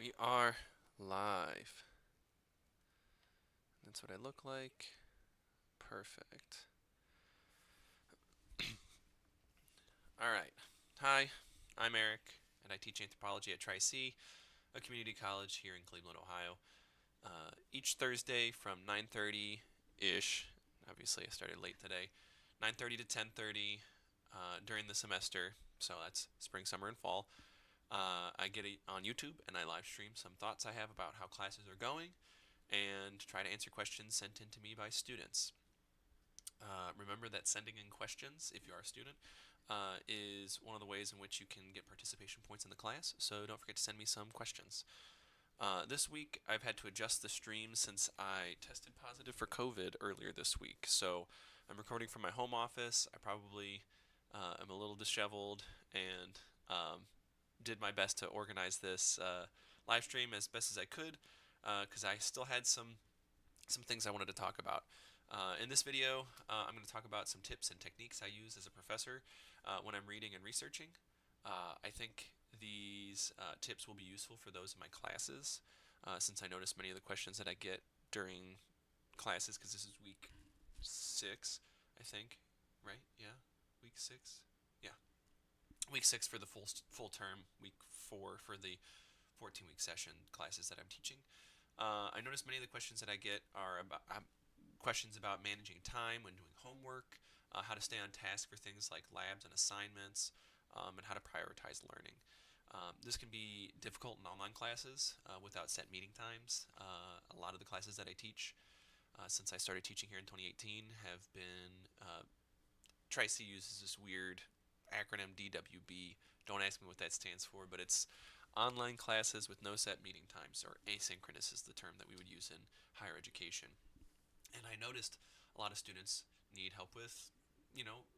We are live. That's what I look like. Perfect. All right. Hi, I'm Eric, and I teach anthropology at Tri-C, a community college here in Cleveland, Ohio. Each Thursday from 9:30-ish, obviously I started late today, 9:30 to 10:30 during the semester, so that's spring, summer, and fall. I get it on YouTube and I live stream some thoughts I have about how classes are going and try to answer questions sent in to me by students. Remember that sending in questions, if you are a student, is one of the ways in which you can get participation points in the class, so don't forget to send me some questions. This week, I've had to adjust the stream since I tested positive for COVID earlier this week, so I'm recording from my home office. I probably am a little disheveled and did my best to organize this live stream as best as I could because I still had some things I wanted to talk about. In this video, I'm going to talk about some tips and techniques I use as a professor when I'm reading and researching. I think these tips will be useful for those in my classes, since I notice many of the questions that I get during classes, because this is week 6, I think, right? Yeah, week 6. Yeah, week 6 for the full term, week 4 for the 14-week session classes that I'm teaching. I notice many of the questions that I get are about questions about managing time when doing homework, how to stay on task for things like labs and assignments, and how to prioritize learning. This can be difficult in online classes without set meeting times. A lot of the classes that I teach since I started teaching here in 2018 have been Tri-C uses this weird acronym DWB. Don't ask me what that stands for, but it's online classes with no set meeting times, or asynchronous is the term that we would use in higher education. And I noticed a lot of students need help with,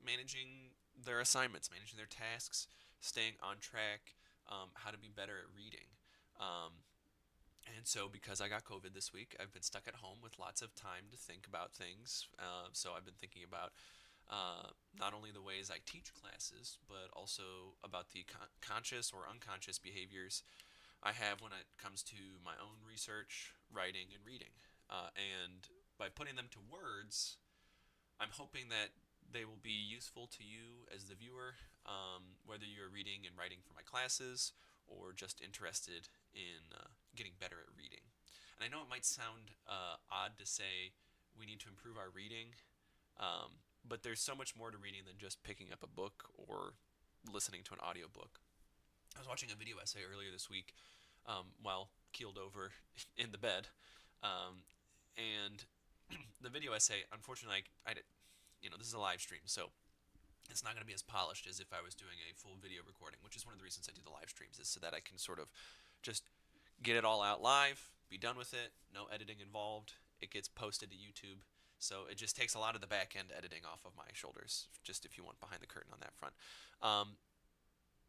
managing their assignments, managing their tasks, staying on track, how to be better at reading. Um, and so, because I got COVID this week, I've been stuck at home with lots of time to think about things. So, I've been thinking about not only the ways I teach classes, but also about the conscious or unconscious behaviors I have when it comes to my own research, writing, and reading. And by putting them to words, I'm hoping that they will be useful to you as the viewer, whether you're reading and writing for my classes or just interested in getting better at reading. And I know it might sound odd to say we need to improve our reading, but there's so much more to reading than just picking up a book or listening to an audiobook. I was watching a video essay earlier this week while keeled over in the bed, um, and the video essay, unfortunately, this is a live stream, so it's not going to be as polished as if I was doing a full video recording, which is one of the reasons I do the live streams, is so that I can sort of just get it all out live, be done with it, no editing involved. It gets posted to YouTube, so it just takes a lot of the back end editing off of my shoulders, just if you want behind the curtain on that front. Um,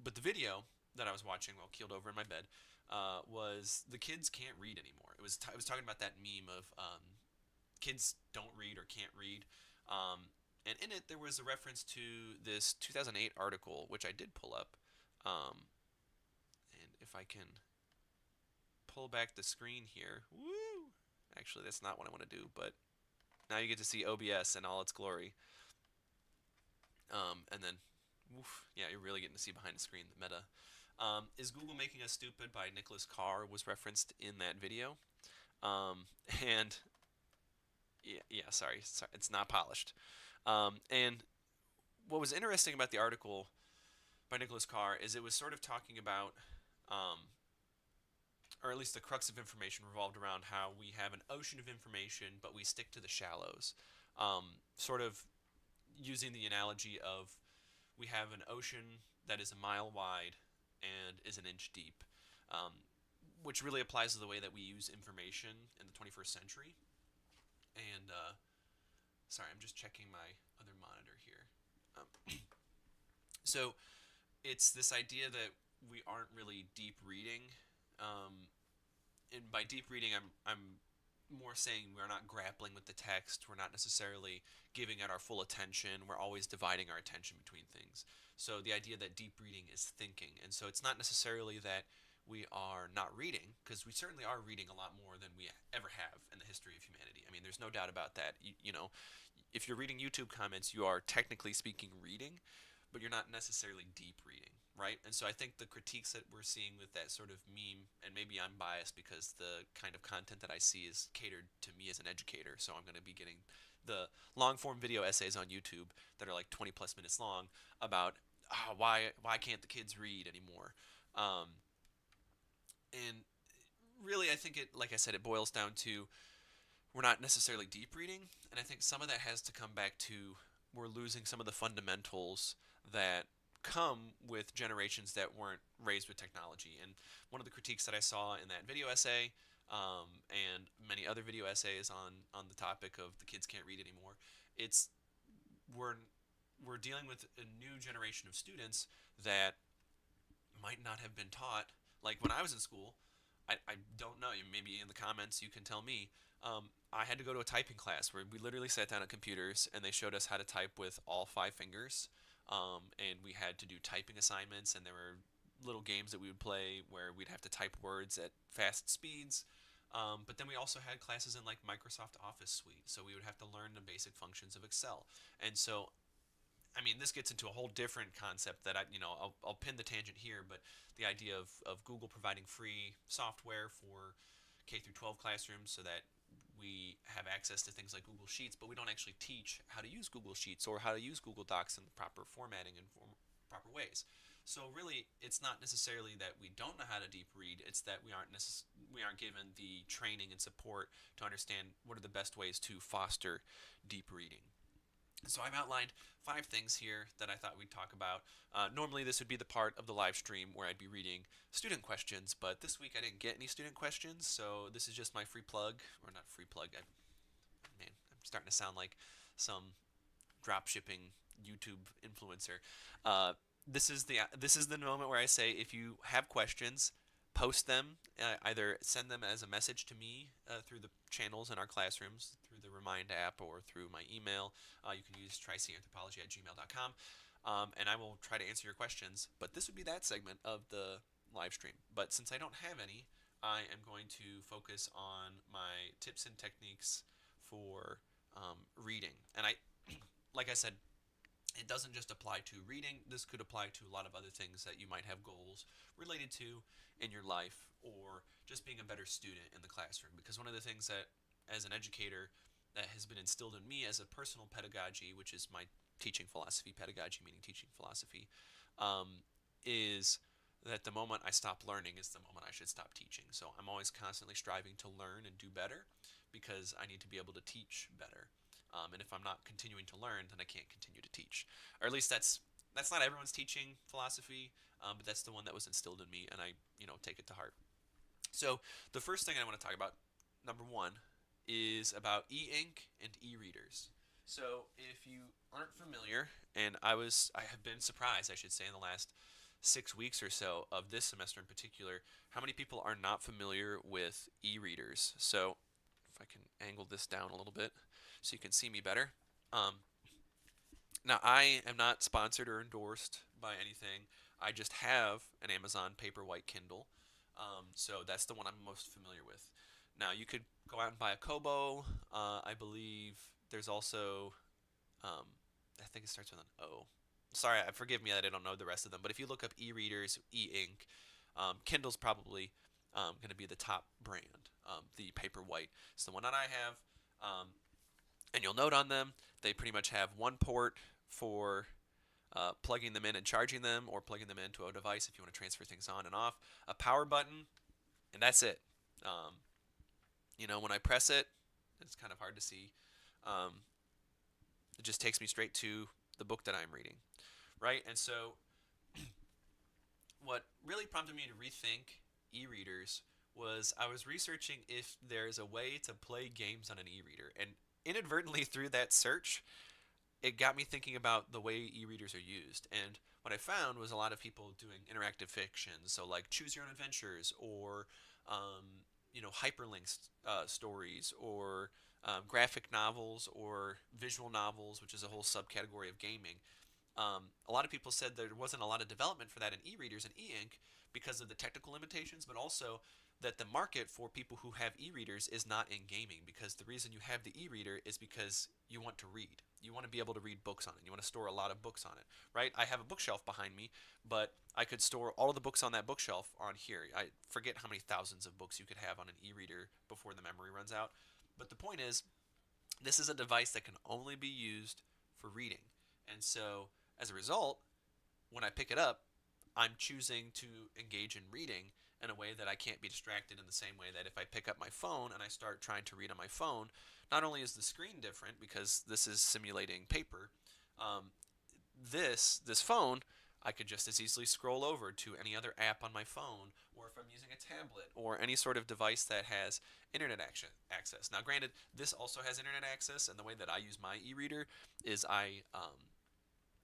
but the video that I was watching while keeled over in my bed was the kids can't read anymore. It was talking about that meme of kids don't read or can't read. And in it, there was a reference to this 2008 article, which I did pull up. And if I can pull back the screen here, woo! Actually, that's not what I want to do, but now you get to see OBS in all its glory. And then, woof, yeah, you're really getting to see behind the screen the meta. Is Google Making Us Stupid by Nicholas Carr was referenced in that video. Um, and yeah, sorry, it's not polished. And what was interesting about the article by Nicholas Carr is it was sort of talking about, or at least the crux of information revolved around how we have an ocean of information, but we stick to the shallows. Sort of using the analogy of we have an ocean that is a mile wide and is an inch deep, which really applies to the way that we use information in the 21st century. And sorry, I'm just checking my other monitor here. So it's this idea that we aren't really deep reading, and by deep reading, I'm more saying we're not grappling with the text. We're not necessarily giving it our full attention. We're always dividing our attention between things. So the idea that deep reading is thinking, and so it's not necessarily that we are not reading, because we certainly are reading a lot more than we ever have in the history of humanity. I mean, there's no doubt about that. If you're reading YouTube comments, you are technically speaking reading, but you're not necessarily deep reading, right? And so I think the critiques that we're seeing with that sort of meme, and maybe I'm biased because the kind of content that I see is catered to me as an educator, so I'm going to be getting the long form video essays on YouTube that are like 20 plus minutes long about why can't the kids read anymore? And really, I think it, like I said, it boils down to we're not necessarily deep reading, and I think some of that has to come back to we're losing some of the fundamentals that come with generations that weren't raised with technology. And one of the critiques that I saw in that video essay, and many other video essays on the topic of the kids can't read anymore, it's we're we're dealing with a new generation of students that might not have been taught. Like when I was in school, I don't know. Maybe in the comments you can tell me. I had to go to a typing class where we literally sat down at computers and they showed us how to type with all five fingers. And we had to do typing assignments, and there were little games that we would play where we'd have to type words at fast speeds. But then we also had classes in like Microsoft Office Suite, so we would have to learn the basic functions of Excel. And so I mean, this gets into a whole different concept that I'll pin the tangent here, but the idea of Google providing free software for K through 12 classrooms so that we have access to things like Google Sheets, but we don't actually teach how to use Google Sheets or how to use Google Docs in the proper formatting and proper ways. So really, it's not necessarily that we don't know how to deep read; it's that we aren't given the training and support to understand what are the best ways to foster deep reading. So I've outlined 5 things here that I thought we'd talk about. Normally this would be the part of the live stream where I'd be reading student questions, but this week I didn't get any student questions, so this is just my free plug, or not free plug. Man, I'm starting to sound like some drop shipping YouTube influencer. This is the moment where I say if you have questions, post them. Either send them as a message to me through the channels in our classrooms, through the Remind app, or through my email. You can use tricanthropology@gmail.com, and I will try to answer your questions. But this would be that segment of the live stream. But since I don't have any, I am going to focus on my tips and techniques for reading. And like I said, it doesn't just apply to reading. This could apply to a lot of other things that you might have goals related to in your life, or just being a better student in the classroom. Because one of the things that, as an educator, that has been instilled in me as a personal pedagogy, which is my teaching philosophy, pedagogy meaning teaching philosophy, is that the moment I stop learning is the moment I should stop teaching. So I'm always constantly striving to learn and do better because I need to be able to teach better. And if I'm not continuing to learn, then I can't continue to teach. Or at least that's not everyone's teaching philosophy, but that's the one that was instilled in me, and I take it to heart. So the first thing I want to talk about, number one, is about e-ink and e-readers. So if you aren't familiar, and I have been surprised, I should say, in the last 6 weeks or so of this semester in particular, how many people are not familiar with e-readers. So if I can angle this down a little bit so you can see me better. Now, I am not sponsored or endorsed by anything. I just have an Amazon Paperwhite Kindle, so that's the one I'm most familiar with. Now, you could go out and buy a Kobo. I believe there's also, I think it starts with an O. Sorry, forgive me that I don't know the rest of them, but if you look up e-readers, e-ink, Kindle's probably going to be the top brand. The Paperwhite is the one that I have. And you'll note on them, they pretty much have one port for plugging them in and charging them, or plugging them into a device if you want to transfer things on and off, a power button, and that's it. When I press it, it's kind of hard to see. It just takes me straight to the book that I'm reading, right? And so what really prompted me to rethink e-readers was I was researching if there's a way to play games on an e-reader, and inadvertently through that search, it got me thinking about the way e-readers are used. And what I found was a lot of people doing interactive fiction, so like choose your own adventures, or hyperlinked stories, or graphic novels, or visual novels, which is a whole subcategory of gaming. A lot of people said there wasn't a lot of development for that in e-readers and e-ink because of the technical limitations, but also that the market for people who have e-readers is not in gaming, because the reason you have the e-reader is because you want to read. You want to be able to read books on it. You want to store a lot of books on it, right? I have a bookshelf behind me, but I could store all of the books on that bookshelf on here. I forget how many thousands of books you could have on an e-reader before the memory runs out. But the point is, this is a device that can only be used for reading. And so, as a result, when I pick it up, I'm choosing to engage in reading in a way that I can't be distracted in the same way that if I pick up my phone and I start trying to read on my phone, not only is the screen different because this is simulating paper, um, this phone, I could just as easily scroll over to any other app on my phone, or if I'm using a tablet or any sort of device that has internet access. Now, granted, this also has internet access, and the way that I use my e-reader is I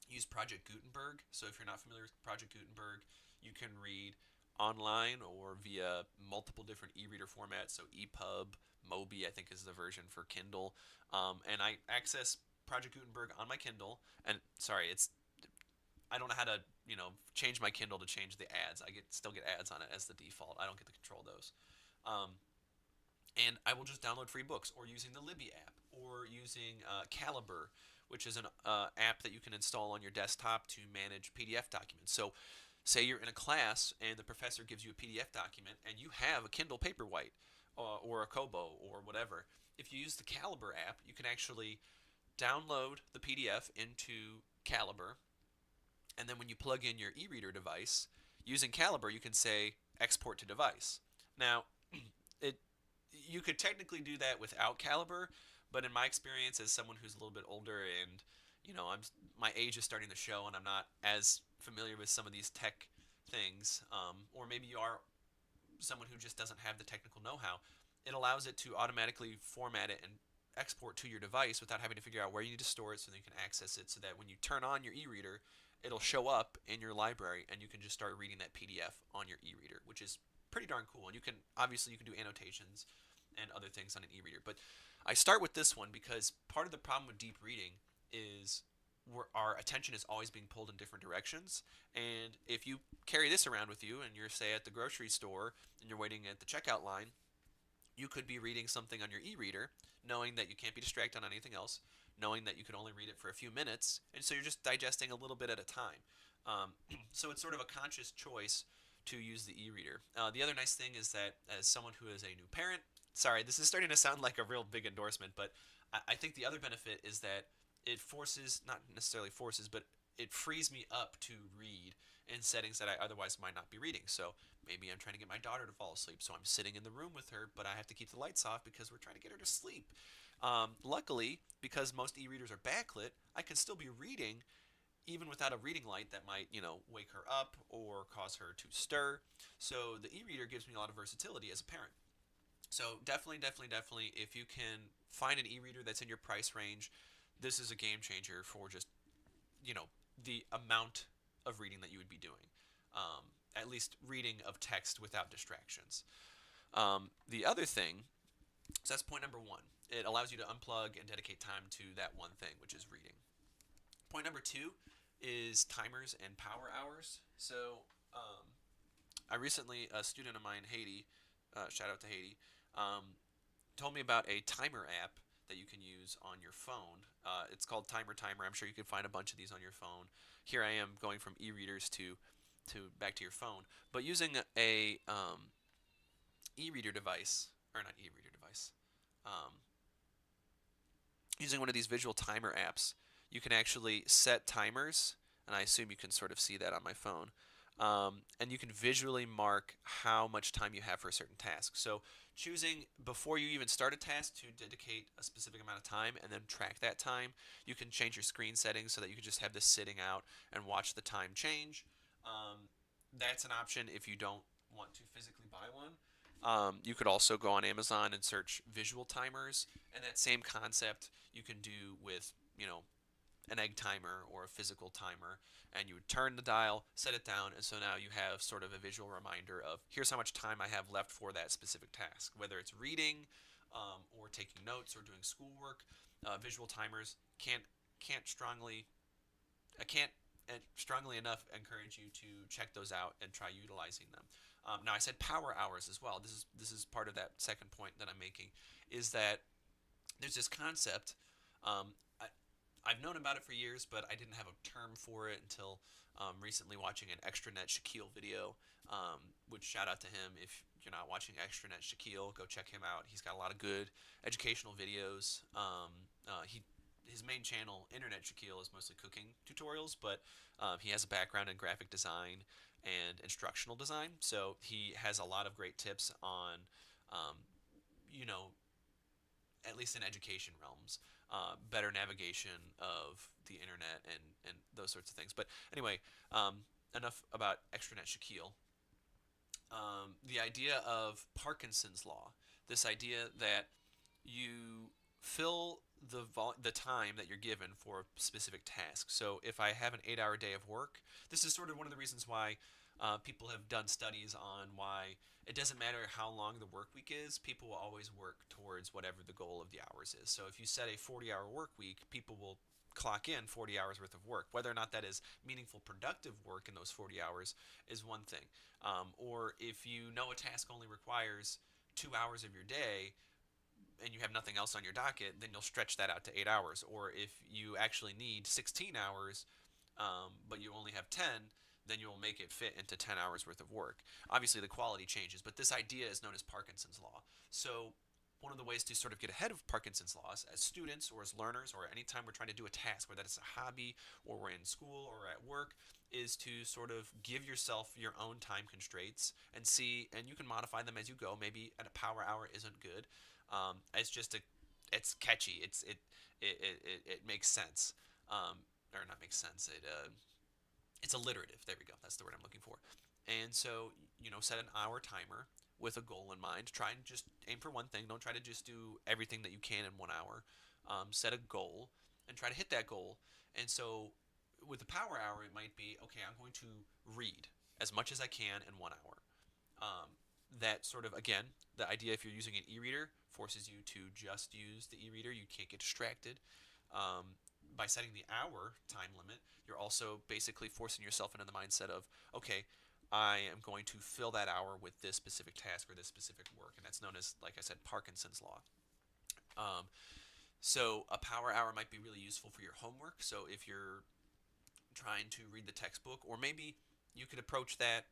use Project Gutenberg. So if you're not familiar with Project Gutenberg, you can read online or via multiple different e-reader formats. So EPUB, Mobi, I think is the version for Kindle, and I access Project Gutenberg on my Kindle. And sorry, I don't know how to change my Kindle to change the ads. I still get ads on it as the default. I don't get to control those. Um, and I will just download free books, or using the Libby app, or using Calibre, which is an app that you can install on your desktop to manage PDF documents. So, say you're in a class and the professor gives you a PDF document and you have a Kindle Paperwhite or a Kobo or whatever. If you use the Calibre app, you can actually download the PDF into Calibre, and then when you plug in your e-reader device, using Calibre, you can say export to device. Now, it you could technically do that without Calibre, but in my experience as someone who's a little bit older and my age is starting to show and I'm not as familiar with some of these tech things, or maybe you are someone who just doesn't have the technical know-how, it allows it to automatically format it and export to your device without having to figure out where you need to store it so that you can access it, so that when you turn on your e-reader, it'll show up in your library and you can just start reading that PDF on your e-reader, which is pretty darn cool. And you can do annotations and other things on an e-reader. But I start with this one because part of the problem with deep reading is our attention is always being pulled in different directions. And if you carry this around with you and you're, say, at the grocery store and you're waiting at the checkout line, you could be reading something on your e-reader, knowing that you can't be distracted on anything else, knowing that you can only read it for a few minutes, and so you're just digesting a little bit at a time. So it's sort of a conscious choice to use the e-reader. The other nice thing is that as someone who is a new parent, sorry, this is starting to sound like a real big endorsement, but I think the other benefit is that it forces, not necessarily forces, but it frees me up to read in settings that I otherwise might not be reading. So maybe I'm trying to get my daughter to fall asleep, so I'm sitting in the room with her, but I have to keep the lights off because we're trying to get her to sleep. Luckily, because most e-readers are backlit, I can still be reading even without a reading light that might, wake her up or cause her to stir. So the e-reader gives me a lot of versatility as a parent. So definitely, if you can find an e-reader that's in your price range, this is a game changer for just, the amount of reading that you would be doing. At least reading of text without distractions. The other thing, so that's point number one. It allows you to unplug and dedicate time to that one thing, which is reading. Point number two is timers and power hours. So I recently, a student of mine, Haiti, shout out to Haiti, told me about a timer app that you can use on your phone. It's called Timer Timer. I'm sure you can find a bunch of these on your phone. Here I am going from e-readers to back to your phone, but using a e-reader device, or not e-reader device, um, using one of these visual timer apps, you can actually set timers, and I assume you can sort of see that on my phone. And you can visually mark how much time you have for a certain task. So choosing before you even start a task to dedicate a specific amount of time and then track that time. You can change your screen settings so that you can just have this sitting out and watch the time change. That's an option if you don't want to physically buy one. You could also go on Amazon and search visual timers, and that same concept you can do with, an egg timer or a physical timer, and you would turn the dial, set it down, and so now you have sort of a visual reminder of here's how much time I have left for that specific task, whether it's reading or taking notes or doing schoolwork. Visual timers can't strongly can't strongly enough encourage you to check those out and try utilizing them. Now, I said power hours as well. This is part of that second point that I'm making, is that there's this concept. I've known about it for years, but I didn't have a term for it until recently watching an Extranet Shaquille video. Which, shout out to him. If you're not watching Extranet Shaquille, go check him out. He's got a lot of good educational videos. His main channel, Internet Shaquille, is mostly cooking tutorials, but he has a background in graphic design and instructional design, so he has a lot of great tips on, um, you know, at least in education realms, better navigation of the internet and those sorts of things. But anyway, enough about Extranet Shaquille. The idea of Parkinson's law, this idea that you fill the time that you're given for a specific task. So if I have an 8-hour day of work, this is sort of one of the reasons why people have done studies on why it doesn't matter how long the work week is, people will always work towards whatever the goal of the hours is. So if you set a 40-hour work week, people will clock in 40 hours worth of work. Whether or not that is meaningful, productive work in those 40 hours is one thing. Or if you know a task only requires 2 hours of your day, and you have nothing else on your docket, then you'll stretch that out to 8 hours. Or if you actually need 16 hours, but you only have 10, then you'll make it fit into 10 hours worth of work. Obviously, the quality changes, but this idea is known as Parkinson's law. So one of the ways to sort of get ahead of Parkinson's laws as students or as learners, or anytime we're trying to do a task, whether it's a hobby or we're in school or at work, is to sort of give yourself your own time constraints and see, and you can modify them as you go. Maybe at a power hour isn't good. It's catchy. It makes sense. Or not makes sense. It's alliterative. There we go. That's the word I'm looking for. And so, set an hour timer with a goal in mind. Try and just aim for one thing. Don't try to just do everything that you can in 1 hour. Set a goal and try to hit that goal. And so, with the power hour, it might be, okay, I'm going to read as much as I can in 1 hour. That sort of, again, the idea, if you're using an e-reader, forces you to just use the e-reader. You can't get distracted. By setting the hour time limit, you're also basically forcing yourself into the mindset of, okay, I am going to fill that hour with this specific task or this specific work, and that's known as, like I said, Parkinson's law. So a power hour might be really useful for your homework. So if you're trying to read the textbook, or maybe you could approach that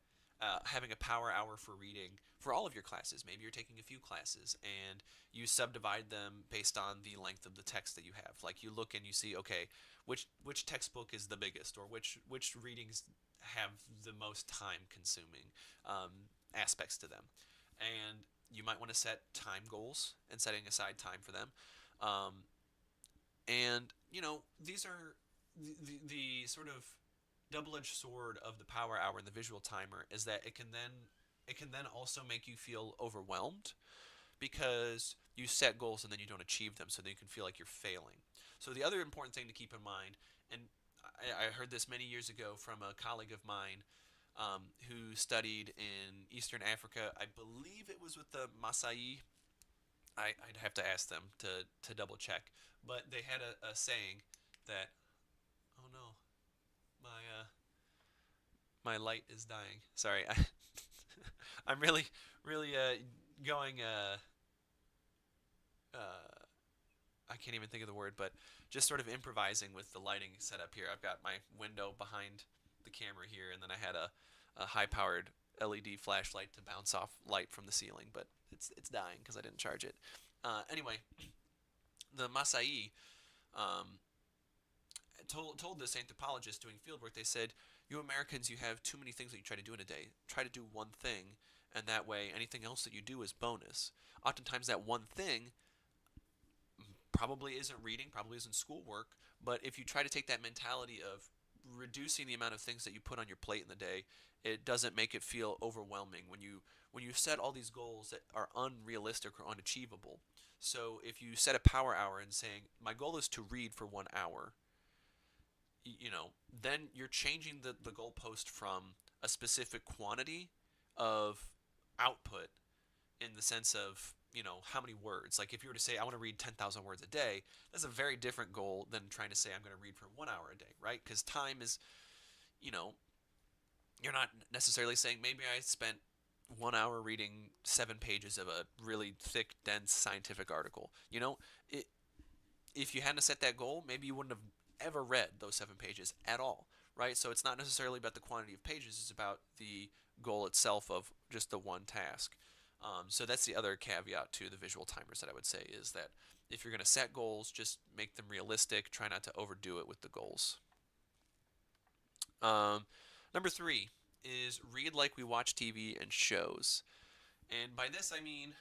having a power hour for reading for all of your classes. Maybe you're taking a few classes and you subdivide them based on the length of the text that you have. Like, you look and you see, okay, which textbook is the biggest, or which readings have the most time consuming aspects to them. And you might want to set time goals and setting aside time for them. And these are the sort of double-edged sword of the power hour and the visual timer, is that it can then also make you feel overwhelmed because you set goals and then you don't achieve them, so then you can feel like you're failing. So the other important thing to keep in mind, and I heard this many years ago from a colleague of mine who studied in Eastern Africa. I believe it was with the Maasai. I'd have to ask them to double check, but they had a saying that, oh no, my light is dying. Sorry, I'm really going. I can't even think of the word, but just sort of improvising with the lighting setup here. I've got my window behind the camera here, and then I had a high-powered LED flashlight to bounce off light from the ceiling, but it's dying because I didn't charge it. Anyway, the Maasai told this anthropologist doing fieldwork, they said, you Americans, you have too many things that you try to do in a day. Try to do one thing, and that way anything else that you do is bonus. Oftentimes that one thing probably isn't reading, probably isn't schoolwork, but if you try to take that mentality of reducing the amount of things that you put on your plate in the day, it doesn't make it feel overwhelming when you set all these goals that are unrealistic or unachievable. So if you set a power hour and saying, my goal is to read for 1 hour, then you're changing the goalpost from a specific quantity of output, in the sense of, how many words. Like if you were to say I want to read 10,000 words a day, that's a very different goal than trying to say I'm going to read for 1 hour a day, right? Because time is, you know, you're not necessarily saying maybe I spent 1 hour reading 7 pages of a really thick, dense scientific article. It, if you hadn't set that goal, maybe you wouldn't have ever read those 7 pages at all, right? So it's not necessarily about the quantity of pages, it's about the goal itself of just the one task. So that's the other caveat to the visual timers that I would say is that if you're going to set goals, just make them realistic. Try not to overdo it with the goals. Um, Number 3 is read like we watch TV and shows. And by this I mean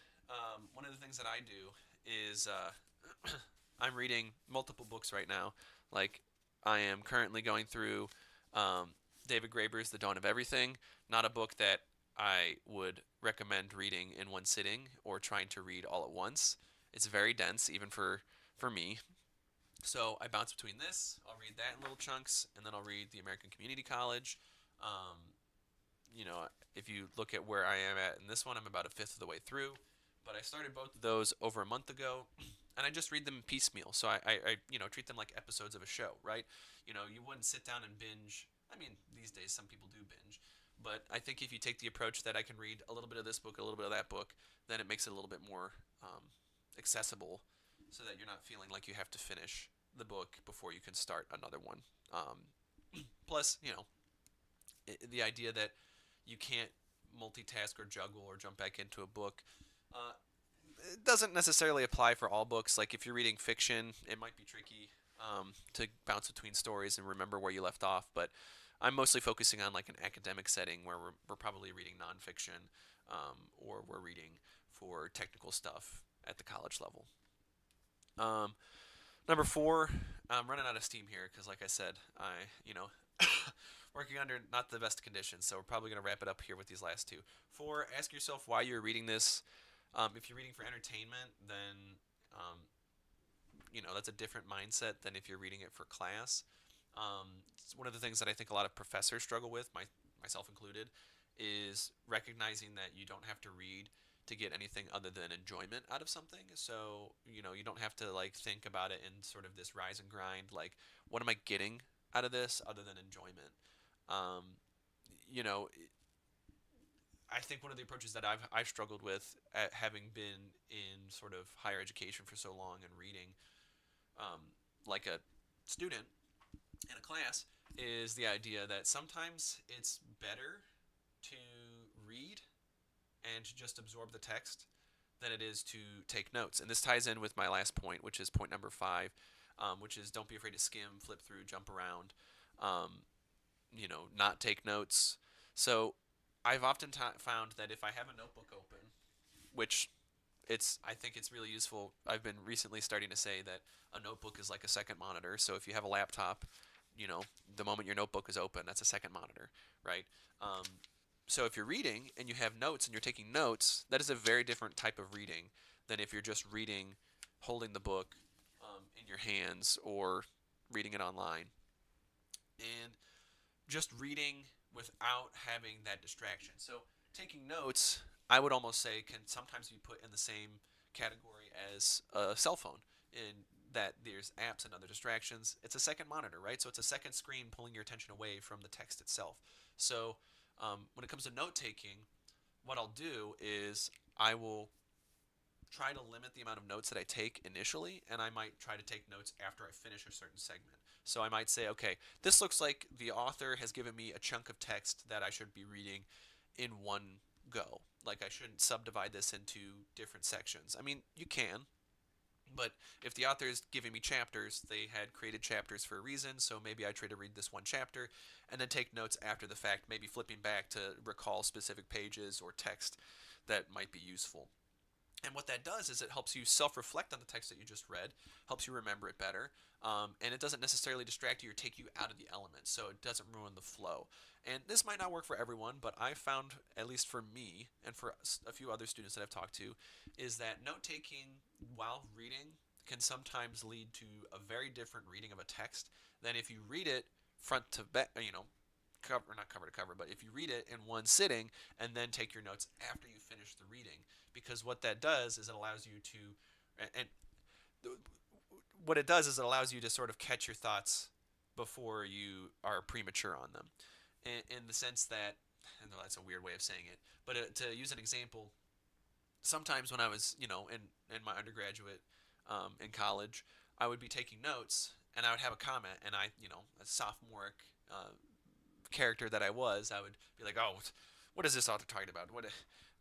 one of the things that I do is I'm reading multiple books right now. Like I am currently going through David Graeber's The Dawn of Everything. Not a book that I would recommend reading in one sitting or trying to read all at once. It's very dense, even for me. So I bounce between this. I'll read that in little chunks, and then I'll read the American Community College. Um, if you look at where I am at in this one, I'm about a fifth of the way through. But I started both of those over a month ago, and I just read them piecemeal. So I treat them like episodes of a show, right? You wouldn't sit down and binge. I mean, these days some people do binge, but I think if you take the approach that I can read a little bit of this book, a little bit of that book, then it makes it a little bit more accessible, so that you're not feeling like you have to finish the book before you can start another one. Plus, the idea that you can't multitask or juggle or jump back into a book. It doesn't necessarily apply for all books. Like if you're reading fiction, it might be tricky to bounce between stories and remember where you left off. But I'm mostly focusing on like an academic setting where we're probably reading nonfiction or we're reading for technical stuff at the college level. Number 4, I'm running out of steam here because, like I said, working under not the best conditions, so we're probably going to wrap it up here with these last 2. 4, ask yourself why you're reading this. If you're reading for entertainment, then that's a different mindset than if you're reading it for class. It's one of the things that I think a lot of professors struggle with, myself included, is recognizing that you don't have to read to get anything other than enjoyment out of something. So, you don't have to like think about it in sort of this rise and grind, like what am I getting out of this other than enjoyment? Um, you know, I think one of the approaches that I've struggled with at having been in sort of higher education for so long and reading like a student in a class is the idea that sometimes it's better to read and to just absorb the text than it is to take notes. And this ties in with my last point, which is point number 5, which is don't be afraid to skim, flip through, jump around, not take notes. So I've often found that if I have a notebook open, which I think it's really useful. I've been recently starting to say that a notebook is like a second monitor. So if you have a laptop, the moment your notebook is open, that's a second monitor, right? So if you're reading and you have notes and you're taking notes, that is a very different type of reading than if you're just reading, holding the book in your hands or reading it online. And just reading without having that distraction. So taking notes, I would almost say, can sometimes be put in the same category as a cell phone, in that there's apps and other distractions. It's a second monitor, right? So it's a second screen pulling your attention away from the text itself. So when it comes to note taking, what I'll do is I will try to limit the amount of notes that I take initially, and I might try to take notes after I finish a certain segment. So I might say, okay, this looks like the author has given me a chunk of text that I should be reading in one go. Like I shouldn't subdivide this into different sections. I mean, you can, but if the author is giving me chapters, they had created chapters for a reason, so maybe I try to read this one chapter and then take notes after the fact, maybe flipping back to recall specific pages or text that might be useful. And what that does is it helps you self-reflect on the text that you just read, helps you remember it better, and it doesn't necessarily distract you or take you out of the element, so it doesn't ruin the flow. And this might not work for everyone, but I found, at least for me and for a few other students that I've talked to, is that note-taking while reading can sometimes lead to a very different reading of a text than if you read it front to back, cover, not cover to cover, but if you read it in one sitting and then take your notes after you finish the reading, because what that does is it allows you to, and what it does is it allows you to sort of catch your thoughts before you are premature on them, in the sense that, I know that's a weird way of saying it, but to use an example, sometimes when I was, in my undergraduate, in college, I would be taking notes and I would have a comment, and a sophomoric character that I was, I would be like, oh, what is this author talking about?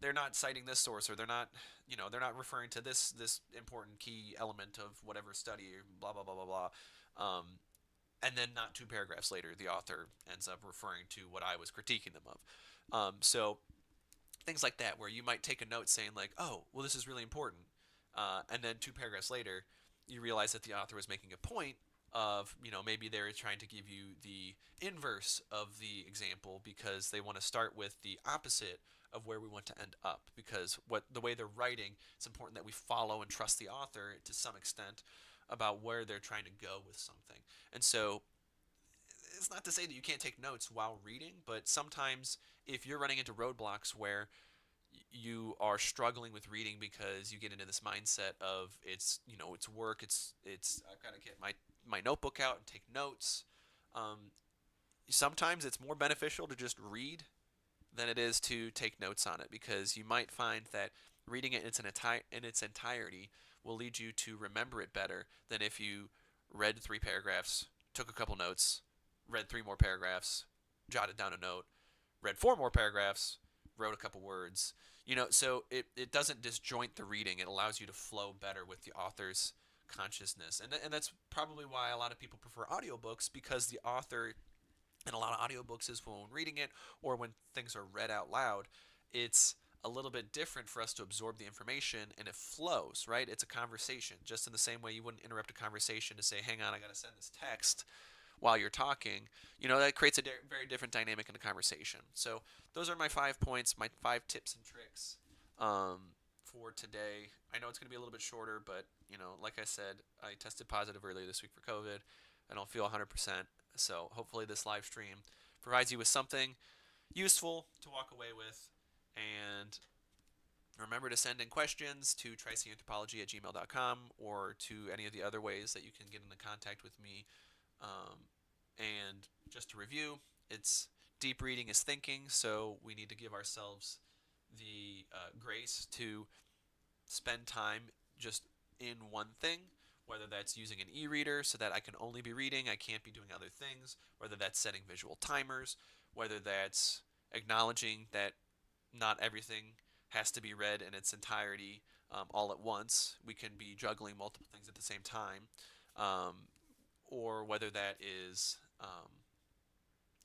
They're not citing this source, or they're not referring to this important key element of whatever study, or blah blah blah blah blah. And then not two paragraphs later, the author ends up referring to what I was critiquing them of. So things like that, where you might take a note saying like, oh, well, this is really important, and then two paragraphs later, you realize that the author was making a point of, maybe they're trying to give you the inverse of the example because they want to start with the opposite of where we want to end up, because the way they're writing, it's important that we follow and trust the author to some extent about where they're trying to go with something. And so it's not to say that you can't take notes while reading, but sometimes if you're running into roadblocks where you are struggling with reading because you get into this mindset of it's work, it's I've got to get my notebook out and take notes. Sometimes it's more beneficial to just read than it is to take notes on it, because you might find that reading it in its entirety will lead you to remember it better than if you read 3 paragraphs, took a couple notes, read 3 more paragraphs, jotted down a note, read 4 more paragraphs, wrote a couple words. So it doesn't disjoint the reading. It allows you to flow better with the author's consciousness. And that's probably why a lot of people prefer audiobooks, because the author in a lot of audiobooks is when reading it or when things are read out loud, it's a little bit different for us to absorb the information, and it flows, right? It's a conversation, just in the same way you wouldn't interrupt a conversation to say, hang on, I got to send this text while you're talking. That creates a very different dynamic in the conversation. So those are my 5 points, my 5 tips and tricks for today. I know it's going to be a little bit shorter, but like I said, I tested positive earlier this week for COVID. I don't feel 100%. So hopefully this live stream provides you with something useful to walk away with. And remember to send in questions to tricanthropology@gmail.com, or to any of the other ways that you can get into contact with me. And just to review, it's deep reading is thinking, so we need to give ourselves the grace to spend time just in one thing, whether that's using an e-reader so that I can only be reading, I can't be doing other things, whether that's setting visual timers, whether that's acknowledging that not everything has to be read in its entirety all at once. We can be juggling multiple things at the same time, or whether that is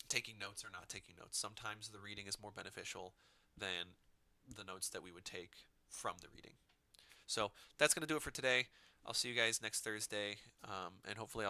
taking notes or not taking notes. Sometimes the reading is more beneficial than the notes that we would take from the reading. So that's going to do it for today. I'll see you guys next Thursday, and hopefully